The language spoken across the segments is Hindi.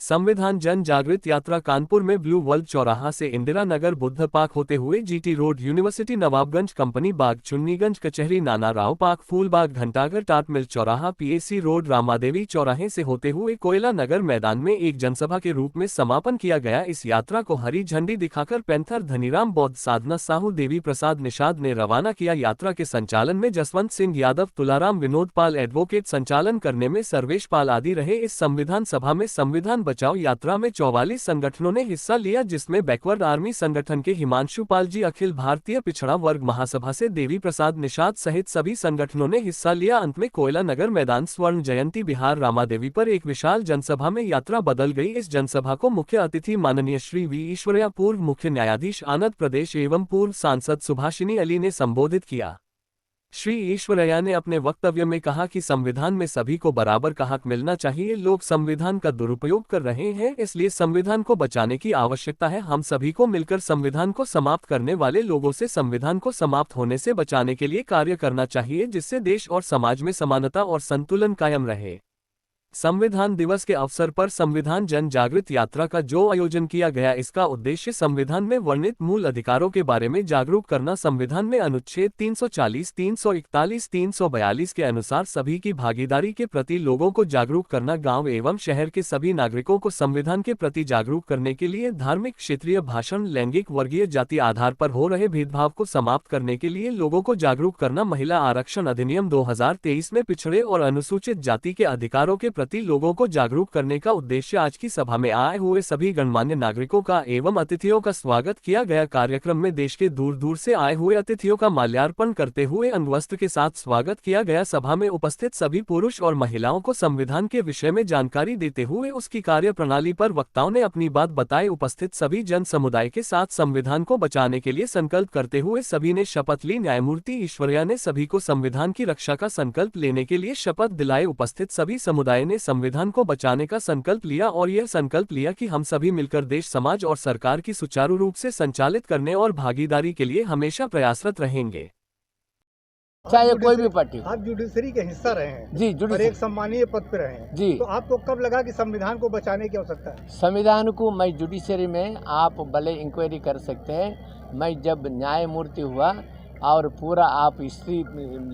संविधान जन जागृत यात्रा कानपुर में ब्लू वर्ल्ड चौराहा से इंदिरा नगर बुद्ध पार्क होते हुए GT road university Nawabganj company बाग चुन्नीगंज कचहरी नाना राव पार्क फूलबाग घंटाघर टाट मिल चौराहा पीएसी रोड रामादेवी चौराहे से होते हुए कोयला नगर मैदान में एक जनसभा के रूप में समापन किया गया। इस यात्रा को हरी झंडी दिखाकर पैंथर धनीराम बौद्ध साधना साहू देवी प्रसाद निषाद ने रवाना किया। यात्रा के संचालन में जसवंत सिंह यादव तुलाराम विनोद पाल एडवोकेट संचालन करने में सर्वेश पाल आदि रहे। इस संविधान सभा में संविधान बचाओ यात्रा में 44 संगठनों ने हिस्सा लिया, जिसमें बैकवर्ड आर्मी संगठन के हिमांशु पाल जी, अखिल भारतीय पिछड़ा वर्ग महासभा से देवी प्रसाद निषाद सहित सभी संगठनों ने हिस्सा लिया। अंत में कोयला नगर मैदान स्वर्ण जयंती बिहार रामादेवी पर एक विशाल जनसभा में यात्रा बदल गई। इस जनसभा को मुख्य अतिथि माननीय श्री वी ईश्वरैया, पूर्व मुख्य न्यायाधीश आंध्र प्रदेश एवं पूर्व सांसद सुभाषिनी अली ने संबोधित किया। श्री ईश्वरैया ने अपने वक्तव्य में कहा कि संविधान में सभी को बराबर का हक मिलना चाहिए। लोग संविधान का दुरुपयोग कर रहे हैं, इसलिए संविधान को बचाने की आवश्यकता है। हम सभी को मिलकर संविधान को समाप्त करने वाले लोगों से संविधान को समाप्त होने से बचाने के लिए कार्य करना चाहिए, जिससे देश और समाज में समानता और संतुलन कायम रहे। संविधान दिवस के अवसर पर संविधान जन जागृत यात्रा का जो आयोजन किया गया, इसका उद्देश्य संविधान में वर्णित मूल अधिकारों के बारे में जागरूक करना। संविधान में अनुच्छेद 340, 341, 342 के अनुसार सभी की भागीदारी के प्रति लोगों को जागरूक करना। गांव एवं शहर के सभी नागरिकों को संविधान के प्रति जागरूक करने के लिए धार्मिक, क्षेत्रीय भाषण, लैंगिक, वर्गीय, जाति आधार पर हो रहे भेदभाव को समाप्त करने के लिए लोगों को जागरूक करना। महिला आरक्षण अधिनियम 2023 में पिछड़े और अनुसूचित जाति के अधिकारों के प्रति लोगों को जागरूक करने का उद्देश्य। आज की सभा में आए हुए सभी गणमान्य नागरिकों का एवं अतिथियों का स्वागत किया गया। कार्यक्रम में देश के दूर दूर से आए हुए अतिथियों का माल्यार्पण करते हुए अंगवस्त्र के साथ स्वागत किया गया। सभा में उपस्थित सभी पुरुष और महिलाओं को संविधान के विषय में जानकारी देते हुए उसकी कार्य प्रणाली पर वक्ताओं ने अपनी बात बताई। उपस्थित सभी जन समुदाय के साथ संविधान को बचाने के लिए संकल्प करते हुए सभी ने शपथ ली। न्यायमूर्ति ईश्वरैया ने सभी को संविधान की रक्षा का संकल्प लेने के लिए शपथ दिलाए। उपस्थित सभी समुदाय ने संविधान को बचाने का संकल्प लिया और यह संकल्प लिया कि हम सभी मिलकर देश, समाज और सरकार की सुचारू रूप से संचालित करने और भागीदारी के लिए हमेशा प्रयासरत रहेंगे। चाहे कोई भी पार्टी। आप जुडिशरी के हिस्सा रहे हैं जी, और एक सम्मानीय पद पर रहे हैं जी, तो आपको कब लगा कि संविधान को बचाने की आवश्यकता है? संविधान को मैं जुडिशरी में आप भले इंक्वायरी कर सकते हैं। मैं जब न्यायमूर्ति हुआ और पूरा आप हिस्ट्री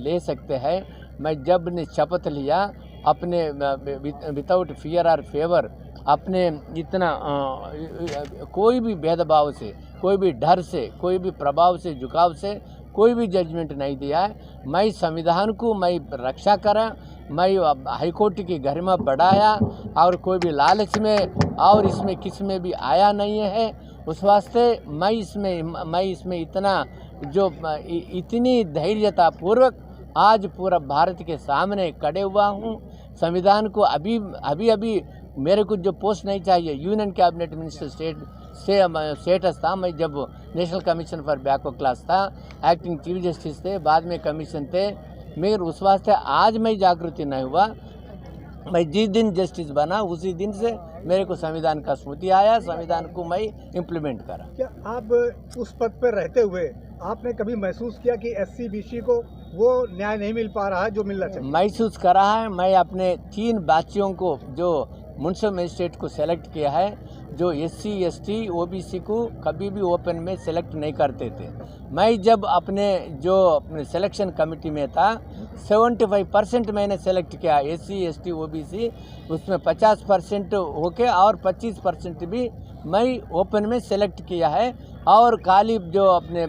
ले सकते हैं। मैं जब ने शपथ लिया अपने विदाउट फियर और फेवर, अपने इतना कोई भी भेदभाव से, कोई भी डर से, कोई भी प्रभाव से, झुकाव से कोई भी जजमेंट नहीं दिया है। मैं संविधान को मैं रक्षा करा, मैं हाईकोर्ट की गरिमा बढ़ाया और कोई भी लालच में और इसमें किस में भी आया नहीं है। उस वास्ते मैं इसमें इतना जो इतनी धैर्यता पूर्वक आज पूरा भारत के सामने खड़े हुआ हूँ। संविधान को अभी मेरे को जो पोस्ट नहीं चाहिए, यूनियन कैबिनेट मिनिस्टर स्टेटस था। मैं जब national commission for backward class था, एक्टिंग चीफ जस्टिस थे, बाद में कमीशन थे, मगर उस वास्ते आज मैं जागृति नहीं हुआ। मैं जिस दिन जस्टिस बना उसी दिन से मेरे को संविधान का स्मृति आया, संविधान को मैं इम्प्लीमेंट करा। क्या आप उस पद पर रहते हुए आपने कभी महसूस किया कि SC BC को वो न्याय नहीं मिल पा रहा है जो मिलना चाहिए? महसूस करा है। मैं अपने 3 बच्चियों को जो म्युनिसिपल मजिस्ट्रेट को सेलेक्ट किया है, जो SC ST OBC को कभी भी ओपन में सेलेक्ट नहीं करते थे। मैं जब अपने सिलेक्शन कमेटी में था 75% मैंने सेलेक्ट किया SC ST OBC, उसमें 50% होके और 25% भी मैं ओपन में सेलेक्ट किया है। और खाली जो अपने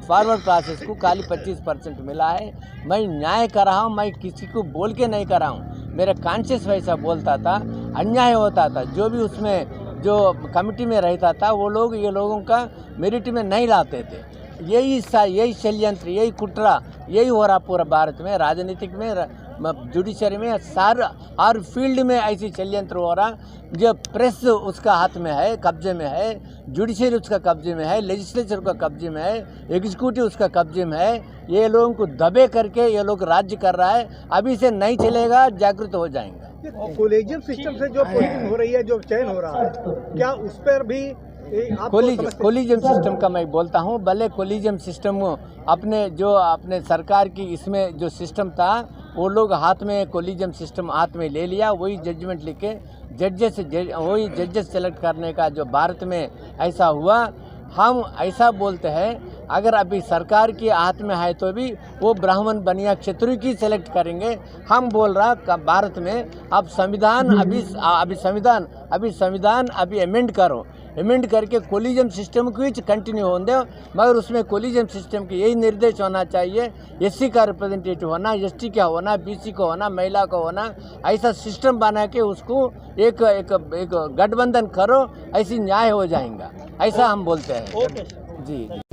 फॉरवर्ड क्लासेस को खाली 25% मिला है। मैं न्याय कर रहा हूँ, मैं किसी को बोल के नहीं कर रहा हूँ। मेरा कॉन्शियस वैसा बोलता था, अन्याय होता था। जो भी उसमें जो कमिटी में रहता था वो लोग ये लोगों का मेरिट में नहीं लाते थे। यही षड्यंत्र, यही कुट्रा, यही हो रहा पूरा भारत में, राजनीतिक में, जुडिशरी में, हर फील्ड में ऐसी षड्यंत्र हो रहा। जो प्रेस उसका हाथ में है, कब्जे में है, जुडिशरी उसका कब्जे में है, लेजिस्लेचर का कब्जे में है, एग्जीक्यूटिव उसका कब्जे में है। ये लोगों को दबे करके ये लोग राज्य कर रहा है। अभी से नहीं चलेगा, जागृत हो जाएंगे। कोलेजियम सिस्टम से जो पोस्टिंग हो रही है, जो चयन हो रहा है, क्या उस पर भी कोलिजियम सिस्टम का मैं बोलता हूँ। भले कोलिजियम सिस्टम अपने सरकार की इसमें जो सिस्टम था वो लोग हाथ में कोलिजम सिस्टम हाथ में ले लिया, वही जजमेंट लिखे वही जजेस सेलेक्ट करने का जो भारत में ऐसा हुआ। हम ऐसा बोलते हैं अगर अभी सरकार के हाथ में है तो भी वो ब्राह्मण बनिया क्षत्रिय की सेलेक्ट करेंगे। हम बोल रहा भारत में अब संविधान अभी संविधान अमेंड करो, अमेंड करके कोलिजम सिस्टम को ही कंटिन्यू होने दो, मगर उसमें कोलिजम सिस्टम के यही निर्देश होना चाहिए, एससी का रिप्रेजेंटेटिव होना, एसटी का होना, बीसी को होना, महिला को होना, ऐसा सिस्टम बना के उसको एक गठबंधन करो, ऐसी न्याय हो जाएगा, ऐसा हम बोलते हैं। जी।